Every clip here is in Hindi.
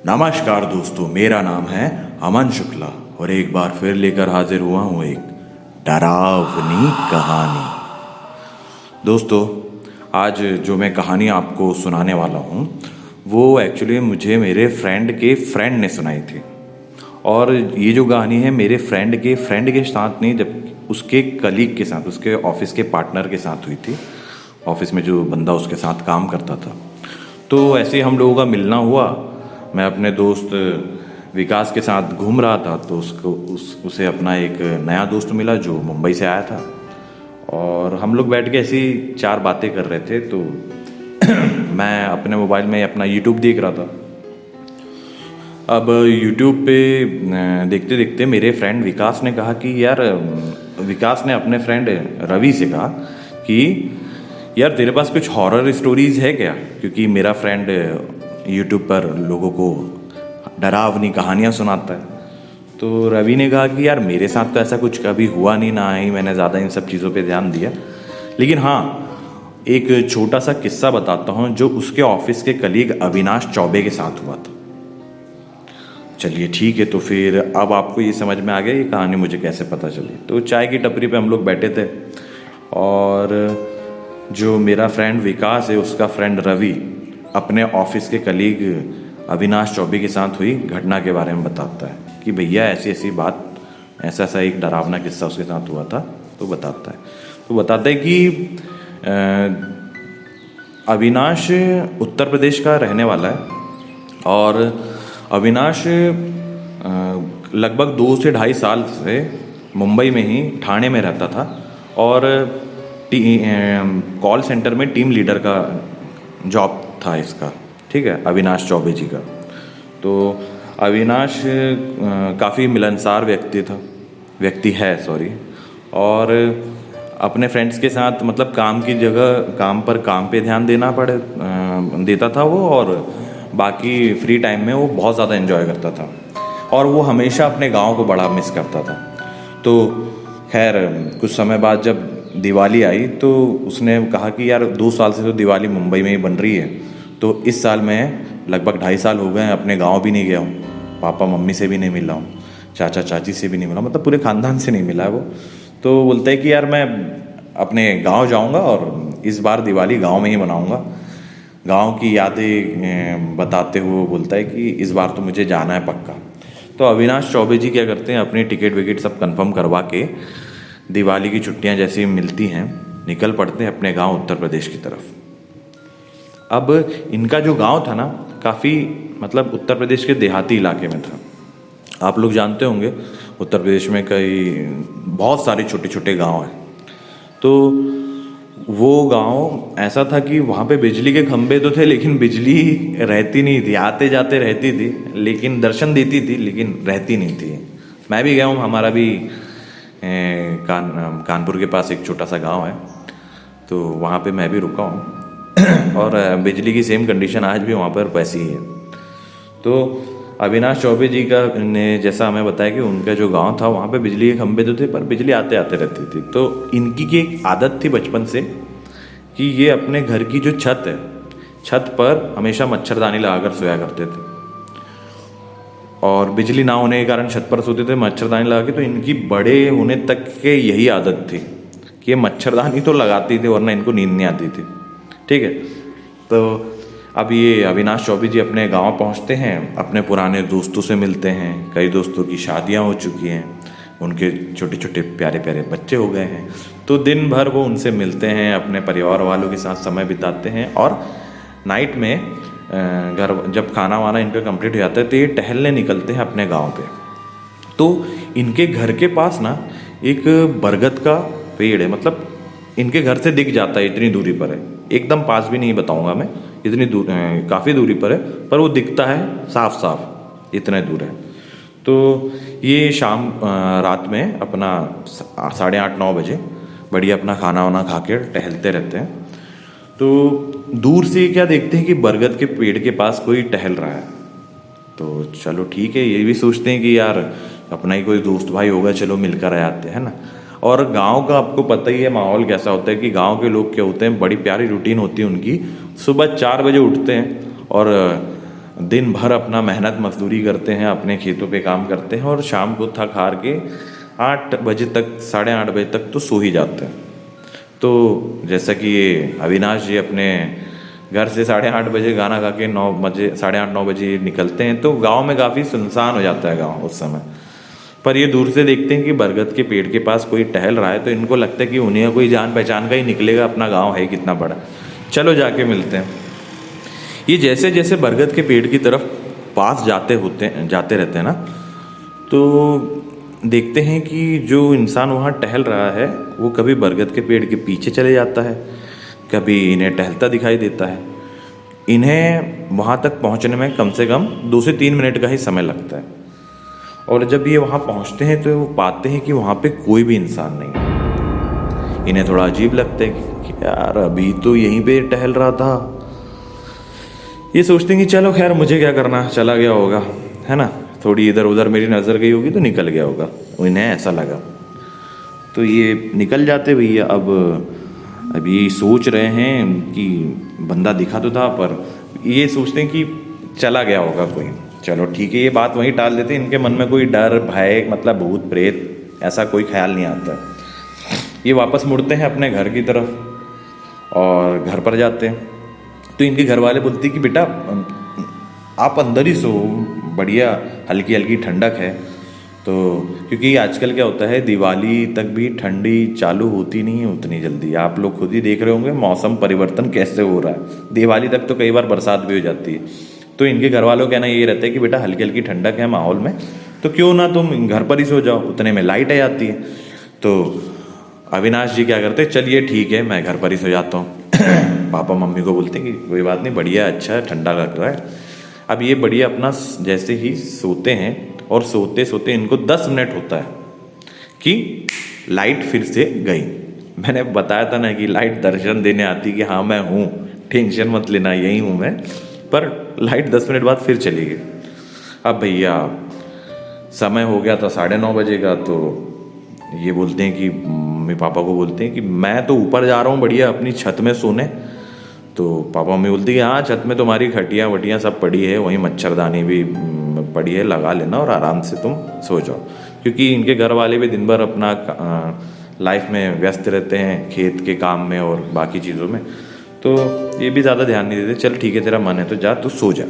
नमस्कार दोस्तों, मेरा नाम है अमन शुक्ला और एक बार फिर लेकर हाजिर हुआ हूँ एक डरावनी कहानी। दोस्तों, आज जो मैं कहानी आपको सुनाने वाला हूँ वो एक्चुअली मुझे मेरे फ्रेंड के फ्रेंड ने सुनाई थी। और ये जो कहानी है मेरे फ्रेंड के साथ नहीं, जब उसके कलीग के साथ, उसके ऑफिस के पार्टनर के साथ हुई थी। ऑफिस में जो बंदा उसके साथ काम करता था, तो ऐसे हम लोगों का मिलना हुआ। मैं अपने दोस्त विकास के साथ घूम रहा था, तो उसे अपना एक नया दोस्त मिला जो मुंबई से आया था। और हम लोग बैठ के ऐसी चार बातें कर रहे थे। तो मैं अपने मोबाइल में अपना यूट्यूब देख रहा था। अब यूट्यूब पे देखते देखते मेरे फ्रेंड विकास ने कहा कि यार, विकास ने अपने फ्रेंड रवि से कहा कि यार तेरे पास कुछ हॉरर स्टोरीज है क्या, क्योंकि मेरा फ्रेंड यूट्यूब पर लोगों को डरावनी कहानियाँ सुनाता है। तो रवि ने कहा कि यार मेरे साथ तो ऐसा कुछ कभी हुआ नहीं, ना ही मैंने ज़्यादा इन सब चीज़ों पे ध्यान दिया, लेकिन हाँ एक छोटा सा किस्सा बताता हूँ जो उसके ऑफिस के कलीग अविनाश चौबे के साथ हुआ था। चलिए ठीक है, तो फिर अब आपको ये समझ में आ गया ये कहानी मुझे कैसे पता चली। तो चाय की टपरी पे हम लोग बैठे थे और जो मेरा फ्रेंड विकास है उसका फ्रेंड रवि अपने ऑफिस के कलीग अविनाश चौबे के साथ हुई घटना के बारे में बताता है कि भैया ऐसी ऐसी बात, ऐसा ऐसा एक डरावना किस्सा उसके साथ हुआ था। तो बताता है कि अविनाश उत्तर प्रदेश का रहने वाला है और अविनाश लगभग 2 से 2.5 साल से मुंबई में ही ठाणे में रहता था और कॉल सेंटर में टीम लीडर का जॉब था इसका। ठीक है, अविनाश चौबे जी का। तो अविनाश काफ़ी मिलनसार व्यक्ति है और अपने फ्रेंड्स के साथ मतलब काम की जगह काम पे ध्यान देता था वो, और बाकी फ्री टाइम में वो बहुत ज़्यादा एंजॉय करता था और वो हमेशा अपने गांव को बड़ा मिस करता था। तो खैर कुछ समय बाद जब दिवाली आई तो उसने कहा कि यार 2 साल से तो दिवाली मुंबई में ही बन रही है, तो इस साल मैं लगभग 2.5 साल हो गए हैं अपने गांव भी नहीं गया हूँ, पापा मम्मी से भी नहीं मिला हूँ, चाचा चाची से भी नहीं मिला, मतलब पूरे ख़ानदान से नहीं मिला है वो। तो बोलता है कि यार मैं अपने गांव जाऊंगा और इस बार दिवाली गांव में ही मनाऊंगा। गांव की यादें बताते हुए बोलता है कि इस बार तो मुझे जाना है पक्का। तो अविनाश चौबे जी क्या करते हैं, अपनी टिकट विकेट सब कंफर्म करवा के दिवाली की छुट्टियां जैसे मिलती हैं निकल पड़ते हैं अपने गांव उत्तर प्रदेश की तरफ। अब इनका जो गांव था ना, काफ़ी मतलब उत्तर प्रदेश के देहाती इलाके में था। आप लोग जानते होंगे उत्तर प्रदेश में बहुत सारे छोटे छोटे गांव हैं। तो वो गांव ऐसा था कि वहाँ पे बिजली के खंभे तो थे लेकिन बिजली रहती नहीं थी, आते जाते रहती थी, लेकिन दर्शन देती थी लेकिन रहती नहीं थी। मैं भी गया हूँ, हमारा भी कानपुर के पास एक छोटा सा गांव है, तो वहाँ पे मैं भी रुका हूँ और बिजली की सेम कंडीशन आज भी वहाँ पर वैसी ही है। तो अविनाश चौबे जी का ने जैसा हमें बताया कि उनका जो गांव था वहाँ पे बिजली के खंभे तो थे पर बिजली आते आते रहती थी। तो इनकी की एक आदत थी बचपन से कि ये अपने घर की जो छत है, छत पर हमेशा मच्छरदानी लगाकर सोया करते थे और बिजली ना होने के कारण छत पर सोते थे मच्छरदानी लगा के। तो इनकी बड़े होने तक के यही आदत थी कि ये मच्छरदानी तो लगाती थी वरना इनको नींद नहीं आती थी। ठीक है, तो अब ये अविनाश चौबे जी अपने गांव पहुंचते हैं, अपने पुराने दोस्तों से मिलते हैं। कई दोस्तों की शादियां हो चुकी हैं, उनके छोटे छोटे प्यारे प्यारे बच्चे हो गए हैं। तो दिन भर वो उनसे मिलते हैं, अपने परिवार वालों के साथ समय बिताते हैं और नाइट में घर जब खाना वाना इनका कंप्लीट हो जाता है तो ये टहलने निकलते हैं अपने गाँव पे। तो इनके घर के पास ना एक बरगद का पेड़ है, मतलब इनके घर से दिख जाता है, इतनी दूरी पर है, एकदम पास भी नहीं बताऊंगा मैं, इतनी दूर काफ़ी दूरी पर है, पर वो दिखता है साफ साफ, इतने दूर है। तो ये शाम रात में अपना 8:30-9 बजे बढ़िया अपना खाना वाना खा के टहलते रहते हैं। तो दूर से क्या देखते हैं कि बरगद के पेड़ के पास कोई टहल रहा है। तो चलो ठीक है, ये भी सोचते हैं कि यार अपना ही कोई दोस्त भाई होगा, चलो मिलकर आ जाते हैं ना। और गांव का आपको पता ही है माहौल कैसा होता है कि गांव के लोग क्या होते हैं, बड़ी प्यारी रूटीन होती है उनकी। सुबह 4 बजे उठते हैं और दिन भर अपना मेहनत मजदूरी करते हैं, अपने खेतों पे काम करते हैं और शाम को थक हार के 8 बजे तक, 8:30 बजे तक तो सो ही जाते हैं। तो जैसा कि ये अविनाश जी अपने घर से 8:30 बजे गाना गा के 9 बजे, 8:30-9 बजे निकलते हैं, तो गांव में काफ़ी सुनसान हो जाता है गांव उस समय। पर ये दूर से देखते हैं कि बरगद के पेड़ के पास कोई टहल रहा है, तो इनको लगता है कि उन्हें कोई जान पहचान का ही निकलेगा, अपना गांव है कितना बड़ा, चलो जाके मिलते हैं। ये जैसे जैसे बरगद के पेड़ की तरफ पास जाते रहते हैं ना, तो देखते हैं कि जो इंसान वहाँ टहल रहा है वो कभी बरगद के पेड़ के पीछे चले जाता है, कभी इन्हें टहलता दिखाई देता है। इन्हें वहाँ तक पहुँचने में कम से कम 2 से 3 मिनट का ही समय लगता है। और जब ये वहाँ पहुँचते हैं तो वो पाते हैं कि वहाँ पे कोई भी इंसान नहीं है। इन्हें थोड़ा अजीब लगता है कि यार अभी तो यहीं पे टहल रहा था। ये सोचते हैं कि चलो खैर मुझे क्या करना, चला गया होगा, है ना, थोड़ी इधर उधर मेरी नज़र गई होगी तो निकल गया होगा, इन्हें ऐसा लगा। तो ये निकल जाते भैया। अब ये सोच रहे हैं कि बंदा दिखा तो था, पर ये सोचते हैं कि चला गया होगा कोई, चलो ठीक है, ये बात वहीं टाल देते हैं। इनके मन में कोई डर भय, मतलब भूत प्रेत ऐसा कोई ख्याल नहीं आता। ये वापस मुड़ते हैं अपने घर की तरफ और घर पर जाते हैं। तो इनके घर वाले बोलते हैं कि बेटा आप अंदर ही सो, बढ़िया हल्की हल्की ठंडक है। तो क्योंकि आजकल क्या होता है, दिवाली तक भी ठंडी चालू होती नहीं है उतनी जल्दी। आप लोग खुद ही देख रहे होंगे मौसम परिवर्तन कैसे हो रहा है। दिवाली तक तो कई बार बरसात भी हो जाती है। तो इनके घर वालों का कहना ये रहता है कि बेटा हल्की हल्की ठंडक है माहौल में, तो क्यों ना तुम घर पर ही सो जाओ, उतने में लाइट आ जाती है। तो अविनाश जी क्या करते, चलिए ठीक है मैं घर पर ही सो जाता हूँ। पापा मम्मी को बोलते हैं कि कोई बात नहीं, बढ़िया, अच्छा है, ठंडा लग रहा है। अब ये बढ़िया अपना जैसे ही सोते हैं और सोते सोते इनको 10 मिनट होता है कि लाइट फिर से गई। मैंने बताया था ना कि लाइट दर्शन देने आती कि हाँ मैं हूँ, टेंशन मत लेना, यही हूँ मैं। पर लाइट 10 मिनट बाद फिर चली गई। अब भैया समय हो गया था 9:30 बजे का। तो ये बोलते हैं कि मम्मी पापा को बोलते हैं कि मैं तो ऊपर जा रहा हूँ बढ़िया अपनी छत में सोने। तो पापा मम्मी बोलती है कि हाँ छत में तुम्हारी खटियाँ वटियाँ सब पड़ी है, वहीं मच्छरदानी भी पड़ी है, लगा लेना और आराम से तुम सो जाओ। क्योंकि इनके घर वाले भी दिन भर अपना लाइफ में व्यस्त रहते हैं, खेत के काम में और बाकी चीज़ों में, तो ये भी ज़्यादा ध्यान नहीं देते। चल ठीक है तेरा मन है तो जा, तू सो जा।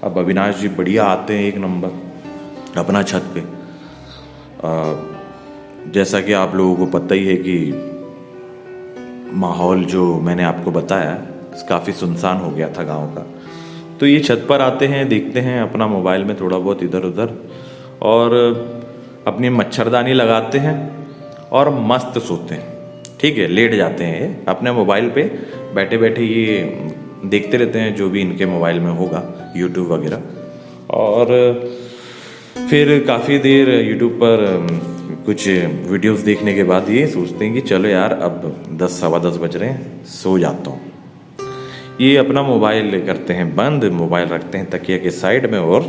अब अविनाश जी बढ़िया आते हैं 1 नंबर अपना छत पे। जैसा कि आप लोगों को पता ही है कि माहौल जो मैंने आपको बताया काफ़ी सुनसान हो गया था गांव का। तो ये छत पर आते हैं, देखते हैं अपना मोबाइल में थोड़ा बहुत इधर उधर और अपनी मच्छरदानी लगाते हैं और मस्त सोते हैं। ठीक है, लेट जाते हैं ये अपने मोबाइल पे बैठे बैठे, ये देखते रहते हैं जो भी इनके मोबाइल में होगा, यूट्यूब वगैरह। और फिर काफ़ी देर यूट्यूब पर कुछ वीडियोस देखने के बाद ये सोचते हैं कि चलो यार अब 10 सवा 10 बज रहे हैं, सो जाता हूँ। ये अपना मोबाइल करते हैं बंद, मोबाइल रखते हैं तकिया के साइड में और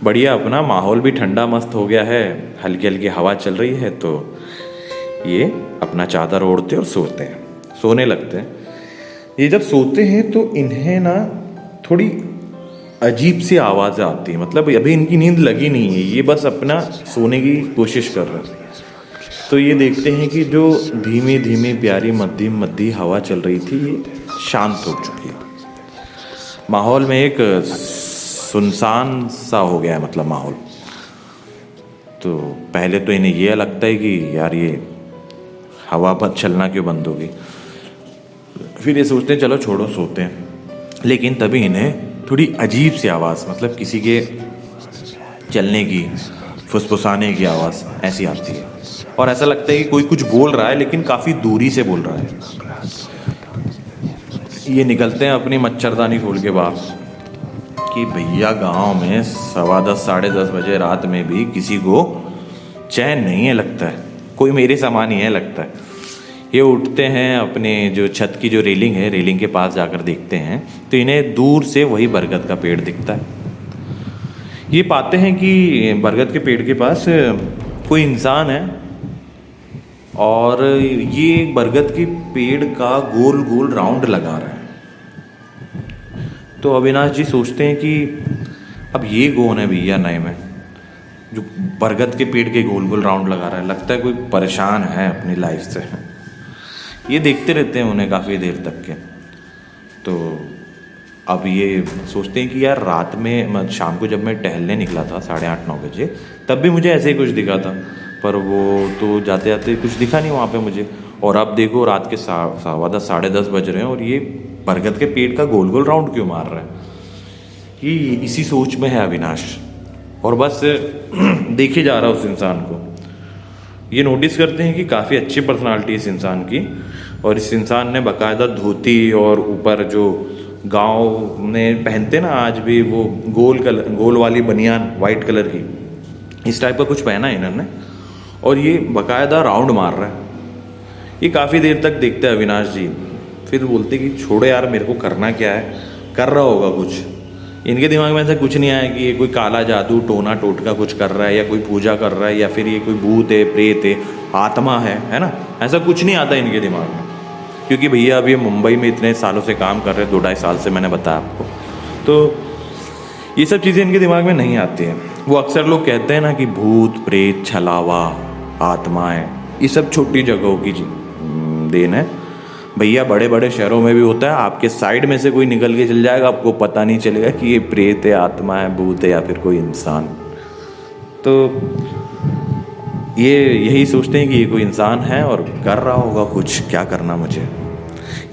बढ़िया अपना माहौल भी ठंडा मस्त हो गया है, हल्की हल्की हवा चल रही है। तो ये अपना चादर ओढ़ते और सोते हैं, सोने लगते हैं। ये जब सोते हैं तो इन्हें ना थोड़ी अजीब सी आवाज़ आती है, मतलब अभी इनकी नींद लगी नहीं है, ये बस अपना सोने की कोशिश कर रहे हैं। तो ये देखते हैं कि जो धीमी धीमी प्यारी मध्यम मध्य हवा चल रही थी ये शांत हो चुकी है। माहौल में एक सुनसान सा हो गया है, मतलब माहौल। तो पहले तो इन्हें ये लगता है कि यार ये हवा पर चलना क्यों बंद होगी। फिर ये सोचते हैं चलो छोड़ो सोते हैं। लेकिन तभी इन्हें थोड़ी अजीब सी आवाज़, मतलब किसी के चलने की, फुसफुसाने की आवाज़ ऐसी आती है और ऐसा लगता है कि कोई कुछ बोल रहा है लेकिन काफ़ी दूरी से बोल रहा है। ये निकलते हैं अपनी मच्छरदानी खोल के बाहर कि भैया गांव में 10:15 साढ़े 10 बजे रात में भी किसी को चैन नहीं है, लगता है कोई मेरे सामान ही है लगता है। ये उठते हैं अपने जो छत की जो रेलिंग है, रेलिंग के पास जाकर देखते हैं तो इन्हें दूर से वही बरगद का पेड़ दिखता है। ये पाते हैं कि बरगद के पेड़ के पास कोई इंसान है और ये बरगद के पेड़ का गोल गोल राउंड लगा रहा है। तो अविनाश जी सोचते हैं कि अब ये कौन है भैया नए में जो बरगद के पेड़ के गोल गोल राउंड लगा रहा है, लगता है कोई परेशान है अपनी लाइफ से। ये देखते रहते हैं उन्हें काफ़ी देर तक के। तो अब ये सोचते हैं कि यार रात में शाम को जब मैं टहलने निकला था 8:30-9 बजे, तब भी मुझे ऐसे ही कुछ दिखा था, पर वो तो जाते जाते कुछ दिखा नहीं वहाँ पे मुझे। और अब देखो रात के 10:15 10:30 बज रहे हैं और ये बरगद के पेड़ का गोल गोल राउंड क्यों मार रहा है। ये इसी सोच में है अविनाश, और बस देखे जा रहा है उस इंसान को। ये नोटिस करते हैं कि काफ़ी अच्छी पर्सनालिटी है इस इंसान की, और इस इंसान ने बाकायदा धोती और ऊपर जो गांव में पहनते ना आज भी वो गोल वाली बनियान वाइट कलर की, इस टाइप का कुछ पहना है इन्होंने, और ये बाकायदा राउंड मार रहा है। ये काफ़ी देर तक देखते हैं अविनाश जी, फिर बोलते कि छोड़ो यार मेरे को करना क्या है, कर रहा होगा कुछ। इनके दिमाग में ऐसा कुछ नहीं आया कि ये कोई काला जादू टोना टोटका कुछ कर रहा है, या कोई पूजा कर रहा है, या फिर ये कोई भूत है, प्रेत है, आत्मा है ना, ऐसा कुछ नहीं आता इनके दिमाग में। क्योंकि भैया अब ये मुंबई में इतने सालों से काम कर रहे हैं, 2-2.5 साल से, मैंने बताया आपको, तो ये सब चीज़ें इनके दिमाग में नहीं आती हैं। वो अक्सर लोग कहते हैं ना कि भूत प्रेत छलावा आत्माएँ, ये सब छोटी जगहों की देन है भैया। बड़े बड़े शहरों में भी होता है, आपके साइड में से कोई निकल के चल जाएगा, आपको पता नहीं चलेगा कि ये प्रेत है, आत्मा है, भूत है, या फिर कोई इंसान। तो ये यही सोचते हैं कि ये कोई इंसान है और कर रहा होगा कुछ, क्या करना मुझे।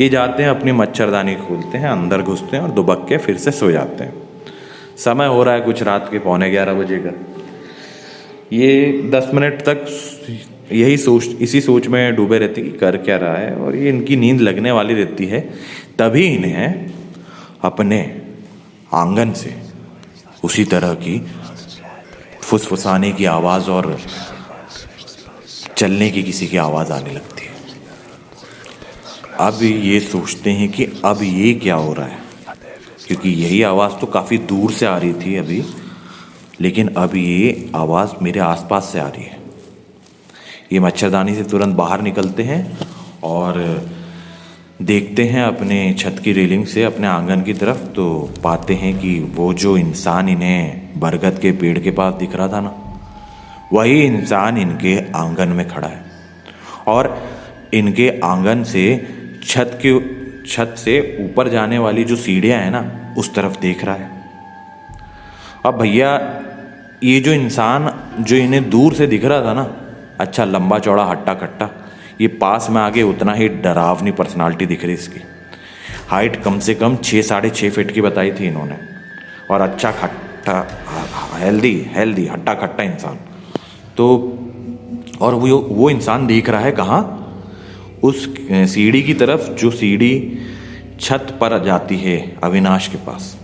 ये जाते हैं अपनी मच्छरदानी खोलते हैं, अंदर घुसते हैं और दुबक के फिर से सो जाते हैं। समय हो रहा है कुछ रात के 11:15 बजे का। ये 10 मिनट तक इसी सोच में डूबे रहते कि कर क्या रहा है, और ये इनकी नींद लगने वाली रहती है। तभी इन्हें अपने आंगन से उसी तरह की फुसफुसाने की आवाज़ और चलने की किसी की आवाज़ आने लगती है। अब ये सोचते हैं कि अब ये क्या हो रहा है, क्योंकि यही आवाज़ तो काफ़ी दूर से आ रही थी अभी, लेकिन अब ये आवाज़ मेरे आसपास से आ रही है। ये मच्छरदानी से तुरंत बाहर निकलते हैं और देखते हैं अपने छत की रेलिंग से अपने आंगन की तरफ, तो पाते हैं कि वो जो इंसान इन्हें बरगद के पेड़ के पास दिख रहा था ना, वही इंसान इनके आंगन में खड़ा है, और इनके आंगन से छत से ऊपर जाने वाली जो सीढ़ियाँ हैं ना, उस तरफ देख रहा है। अब भैया ये जो इंसान जो इन्हें दूर से दिख रहा था ना, अच्छा लंबा चौड़ा हट्टा कट्टा, ये पास में आगे उतना ही डरावनी पर्सनालिटी दिख रही इसकी। हाइट कम से कम 6-6.5 फीट की बताई थी इन्होंने, और अच्छा खट्टा हेल्दी हट्टा खट्टा इंसान। तो और वो इंसान देख रहा है कहाँ, उस सीढ़ी की तरफ, जो सीढ़ी छत पर जाती है अविनाश के पास।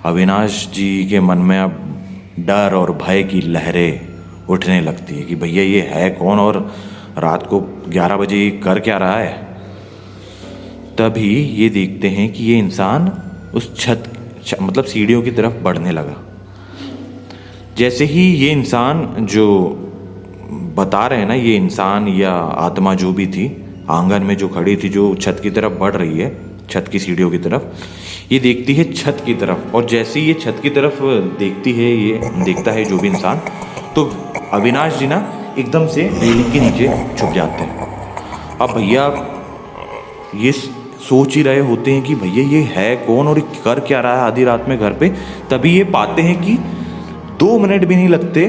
अविनाश जी के मन में अब डर और भय की लहरें उठने लगती है कि भैया ये है कौन, और रात को 11 बजे कर क्या रहा है। तभी ये देखते हैं कि ये इंसान उस मतलब सीढ़ियों की तरफ बढ़ने लगा। जैसे ही ये इंसान जो बता रहे हैं ना, ये इंसान या आत्मा जो भी थी आंगन में जो खड़ी थी, जो छत की तरफ बढ़ रही है, छत की सीढ़ियों की तरफ, ये देखती है छत की तरफ, और जैसे ही ये छत की तरफ देखती है, ये देखता है जो भी इंसान, तो अविनाश जी ना एकदम से रेलिंग के नीचे छुप जाते हैं। अब भैया ये सोच ही रहे होते हैं कि भैया ये है कौन और कर क्या रहा है आधी रात में घर पे। तभी ये पाते हैं कि 2 मिनट भी नहीं लगते,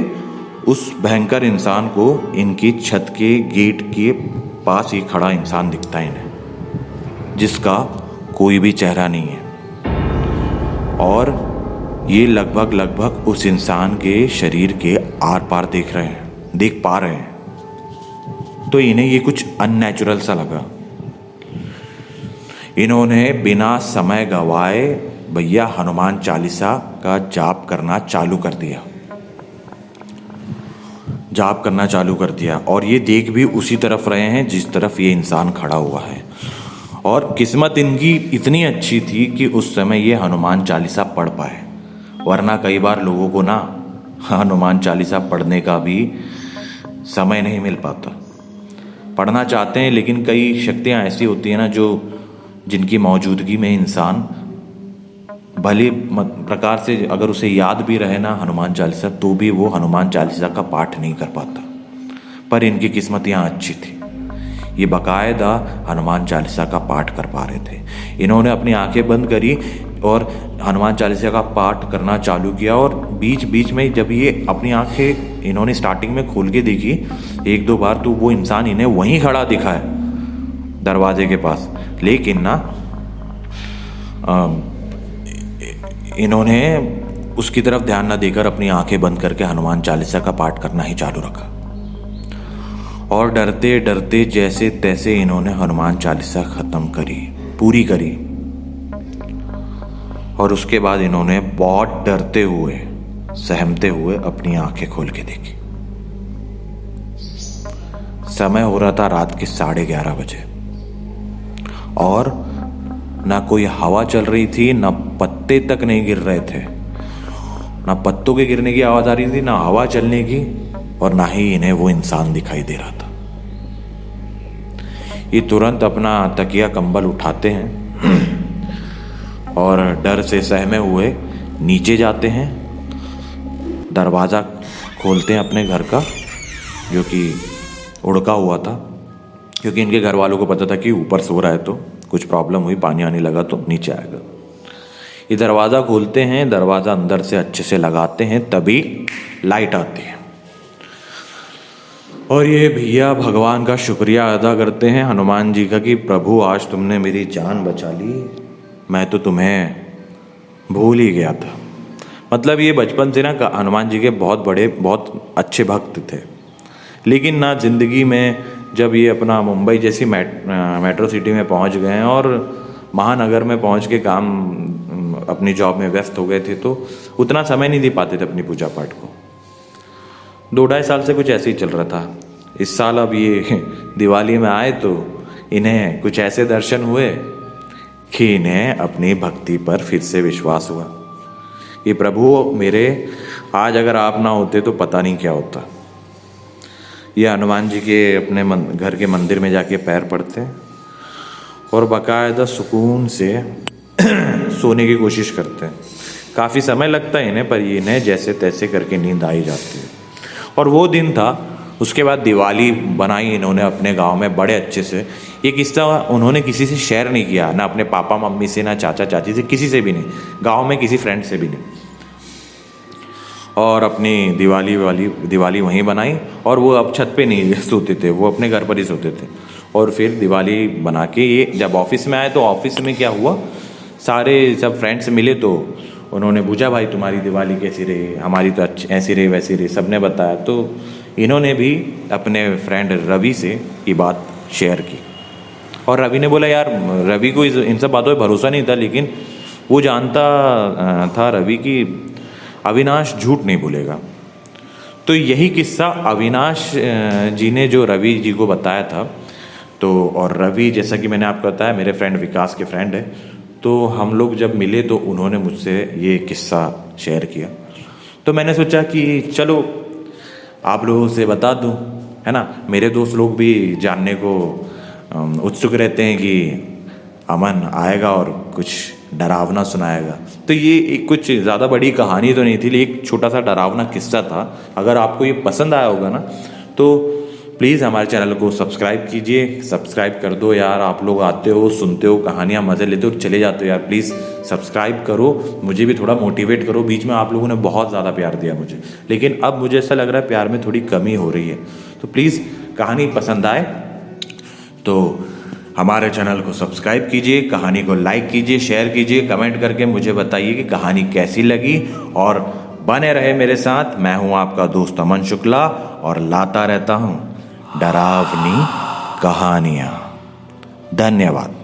उस भयंकर इंसान को इनकी छत के गेट के पास ही खड़ा इंसान दिखता है इन्हें, जिसका कोई भी चेहरा नहीं है, और ये लगभग उस इंसान के शरीर के आर पार देख पा रहे हैं। तो इन्हें ये कुछ अननेचुरल सा लगा। इन्होंने बिना समय गवाए भैया हनुमान चालीसा का जाप करना चालू कर दिया, और ये देख भी उसी तरफ रहे हैं जिस तरफ ये इंसान खड़ा हुआ है। और किस्मत इनकी इतनी अच्छी थी कि उस समय ये हनुमान चालीसा पढ़ पाए, वरना कई बार लोगों को ना हनुमान चालीसा पढ़ने का भी समय नहीं मिल पाता। पढ़ना चाहते हैं, लेकिन कई शक्तियाँ ऐसी होती हैं ना, जो जिनकी मौजूदगी में इंसान भले प्रकार से अगर उसे याद भी रहे ना हनुमान चालीसा, तो भी वो हनुमान चालीसा का पाठ नहीं कर पाता। पर इनकी किस्मत यहाँ अच्छी थी, ये बाकायदा हनुमान चालीसा का पाठ कर पा रहे थे। इन्होंने अपनी आंखें बंद करी और हनुमान चालीसा का पाठ करना चालू किया। और बीच बीच में जब ये अपनी आंखें इन्होंने स्टार्टिंग में खोल के देखी 1-2 बार, तो वो इंसान इन्हें वहीं खड़ा दिखा है दरवाजे के पास। लेकिन ना इन्होंने उसकी तरफ ध्यान न देकर अपनी आंखें बंद करके हनुमान चालीसा का पाठ करना ही चालू रखा। और डरते डरते जैसे तैसे इन्होंने हनुमान चालीसा खत्म करी, पूरी करी। और उसके बाद इन्होंने बहुत डरते हुए, सहमते हुए अपनी आंखें खोल के देखी। समय हो रहा था रात के 11:30 बजे और ना कोई हवा चल रही थी, ना पत्ते तक नहीं गिर रहे थे, ना पत्तों के गिरने की आवाज आ रही थी, ना हवा चलने की, और ना ही इन्हें वो इंसान दिखाई दे रहा था। ये तुरंत अपना तकिया कंबल उठाते हैं और डर से सहमे हुए नीचे जाते हैं। दरवाज़ा खोलते हैं अपने घर का, जो कि उड़का हुआ था, क्योंकि इनके घर वालों को पता था कि ऊपर सो रहा है तो कुछ प्रॉब्लम हुई, पानी आने लगा तो नीचे आएगा। ये दरवाज़ा खोलते हैं, दरवाज़ा अंदर से अच्छे से लगाते हैं, तभी लाइट आती है। और ये भैया भगवान का शुक्रिया अदा करते हैं हनुमान जी का कि प्रभु आज तुमने मेरी जान बचा ली, मैं तो तुम्हें भूल ही गया था। मतलब ये बचपन से ना हनुमान जी के बहुत अच्छे भक्त थे। लेकिन ना ज़िंदगी में जब ये अपना मुंबई जैसी मेट्रो सिटी में पहुंच गए हैं और महानगर में पहुंच के काम अपनी जॉब में व्यस्त हो गए थे, तो उतना समय नहीं दे पाते थे अपनी पूजा पाठ को। 2-2.5 साल से कुछ ऐसे ही चल रहा था। इस साल अब ये दिवाली में आए तो इन्हें कुछ ऐसे दर्शन हुए कि इन्हें अपनी भक्ति पर फिर से विश्वास हुआ कि प्रभु मेरे, आज अगर आप ना होते तो पता नहीं क्या होता। ये हनुमान जी के अपने घर के मंदिर में जाके पैर पड़ते हैं और बाकायदा सुकून से सोने की कोशिश करते हैं। काफ़ी समय लगता है इन्हें, पर इन्हें जैसे तैसे करके नींद आ ही जाती है। और वो दिन था, उसके बाद दिवाली बनाई इन्होंने अपने गांव में बड़े अच्छे से। ये किस्सा उन्होंने किसी से शेयर नहीं किया, ना अपने पापा मम्मी से, ना चाचा चाची से, किसी से भी नहीं, गांव में किसी फ्रेंड से भी नहीं। और अपनी दिवाली वहीं बनाई। और वो अब छत पे नहीं सोते थे, वो अपने घर पर ही सोते थे। और फिर दिवाली बना के ये जब ऑफिस में आए तो ऑफिस में क्या हुआ, सारे सब फ्रेंड्स मिले तो उन्होंने पूछा भाई तुम्हारी दिवाली कैसी रही, हमारी तो ऐसी रही वैसी रही, सबने बताया। तो इन्होंने भी अपने फ्रेंड रवि से ये बात शेयर की। और रवि ने बोला यार, रवि को इन सब बातों पे भरोसा नहीं था, लेकिन वो जानता था रवि कि अविनाश झूठ नहीं बोलेगा। तो यही किस्सा अविनाश जी ने जो रवि जी को बताया था। तो और रवि, जैसा कि मैंने आपको बताया, मेरे फ्रेंड विकास के फ्रेंड है। तो हम लोग जब मिले तो उन्होंने मुझसे ये किस्सा शेयर किया। तो मैंने सोचा कि चलो आप लोगों से बता दूं, है ना। मेरे दोस्त लोग भी जानने को उत्सुक रहते हैं कि अमन आएगा और कुछ डरावना सुनाएगा। तो ये एक कुछ ज़्यादा बड़ी कहानी तो नहीं थी, लेकिन एक छोटा सा डरावना किस्सा था। अगर आपको ये पसंद आया होगा ना, तो प्लीज़ हमारे चैनल को सब्सक्राइब कीजिए। सब्सक्राइब कर दो यार, आप लोग आते हो, सुनते हो, कहानियाँ मज़े लेते हो, चले जाते हो यार। प्लीज़ सब्सक्राइब करो, मुझे भी थोड़ा मोटिवेट करो। बीच में आप लोगों ने बहुत ज़्यादा प्यार दिया मुझे, लेकिन अब मुझे ऐसा लग रहा है प्यार में थोड़ी कमी हो रही है। तो प्लीज़ कहानी पसंद आए तो हमारे चैनल को सब्सक्राइब कीजिए, कहानी को लाइक कीजिए, शेयर कीजिए, कमेंट करके मुझे बताइए कि कहानी कैसी लगी। और बने रहे मेरे साथ। मैं हूँ आपका दोस्त अमन शुक्ला और लाता रहता हूँ डरावनी कहानियाँ। धन्यवाद।